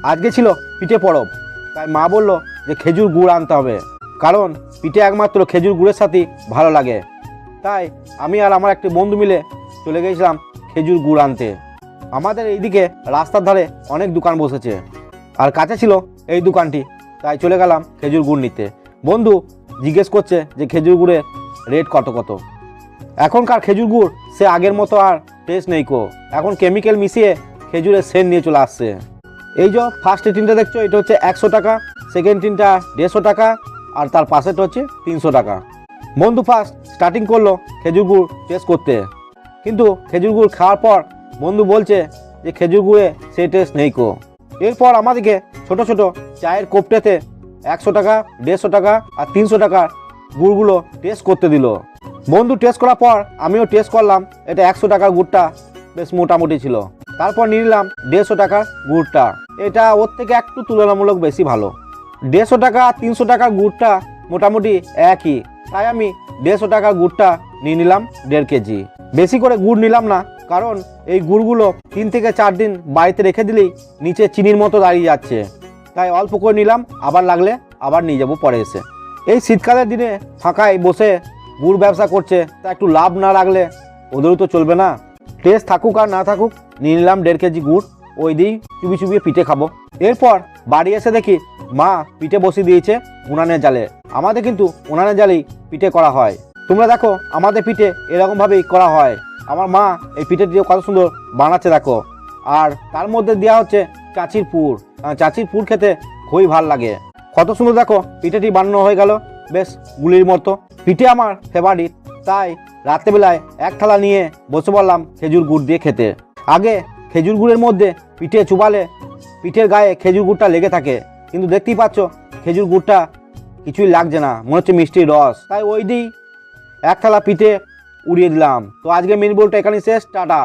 আজকে ছিল পিঠে পরব, তাই মা বলল যে খেজুর গুড় আনতে হবে, কারণ পিঠে একমাত্র খেজুর গুড়ের সাথেই ভালো লাগে। তাই আমি আর আমার একটি বন্ধু মিলে চলে গিয়েছিলাম খেজুর গুড় আনতে। আমাদের এইদিকে রাস্তার ধারে অনেক দোকান বসেছে, আর কাছে ছিল এই দোকানটি, তাই চলে গেলাম খেজুর গুড় নিতে। বন্ধু জিজ্ঞেস করছে যে খেজুর গুড়ের রেট কত কত। এখনকার খেজুর গুড় সে আগের মতো আর টেস্ট নেই কো, এখন কেমিক্যাল মিশিয়ে খেজুরের সেন্ট নিয়ে চলে আসছে। এই যে ফার্স্ট টিনটা দেখছো, এটা হচ্ছে 100 টাকা, সেকেন্ড টিনটা 150 টাকা, আর তার পাশেটা হচ্ছে 300 টাকা। বন্ধু ফার্স্ট স্টার্টিং করলো খেজুর গুড় টেস্ট করতে, কিন্তু খেজুর গুড় খাওয়ার পর বন্ধু বলছে যে খেজুর গুড়ে সেই টেস্ট নেই কো। এরপর আমাদেরকে ছোট ছোট চায়ের কোপটেতে 100 টাকা, 150 টাকা আর 300 টাকার গুড়গুলো টেস্ট করতে দিল। বন্ধু টেস্ট করার পর আমিও টেস্ট করলাম, এটা 100 টাকার গুড়টা বেশ মোটামুটি ছিল। তারপর নিয়ে নিলাম 150 টাকার গুড়টা, এটা ওর থেকে একটু তুলনামূলক বেশি ভালো। 150 টাকা 300 টাকার গুড়টা মোটামুটি একই, তাই আমি 150 টাকার গুড়টা নিয়ে নিলাম 1.5 কেজি। বেশি করে গুড় নিলাম না, কারণ এই গুড়গুলো 3 থেকে 4 দিন বাড়িতে রেখে দিলেই নিচে চিনির মতো দাঁড়িয়ে যাচ্ছে, তাই অল্প করে নিলাম, আবার লাগলে আবার নিয়ে যাবো পরে এসে। এই শীতকালের দিনে ফাঁকায় বসে গুড় ব্যবসা করছে, তা একটু লাভ না রাখলে ওদেরও তো চলবে না। টেস্ট থাকুক আর না থাকুক, নিয়ে নিলাম 1.5 কেজি গুড়, ওই দিয়েই চুবি চুবিয়ে পিঠে খাবো। এরপর বাড়ি এসে দেখি মা পিঠে বসিয়ে দিয়েছে উনানের জালে। আমাদের কিন্তু উনানের জালেই পিঠে করা হয়। তোমরা দেখো আমাদের পিঠে এরকমভাবেই করা হয়। আমার মা এই পিঠেটি কত সুন্দর বানাচ্ছে দেখো, আর তার মধ্যে দেওয়া হচ্ছে চাচির পুর। চাচির পুর খেতে খুবই ভাল লাগে। কত সুন্দর দেখো পিঠেটি বানানো হয়ে গেল, বেশ গুলির মতো। পিঠে আমার ফেভারিট, তাই রাত্রেবেলায় এক থালা নিয়ে বসে পড়লাম খেজুর গুড় দিয়ে খেতে। আগে খেজুর গুড়ের মধ্যে পিঠে চুবালে পিঠের গায়ে খেজুর গুড়টা লেগে থাকে, কিন্তু দেখতেই পাচ্ছ খেজুর গুড়টা কিছুই লাগছে না, মনে হচ্ছে মিষ্টির রস। তাই ওই দিয়েই এক থালা পিঠে উড়িয়ে দিলাম। তো আজকে মিনি ব্লগটা এখানেই শেষ, টাটা।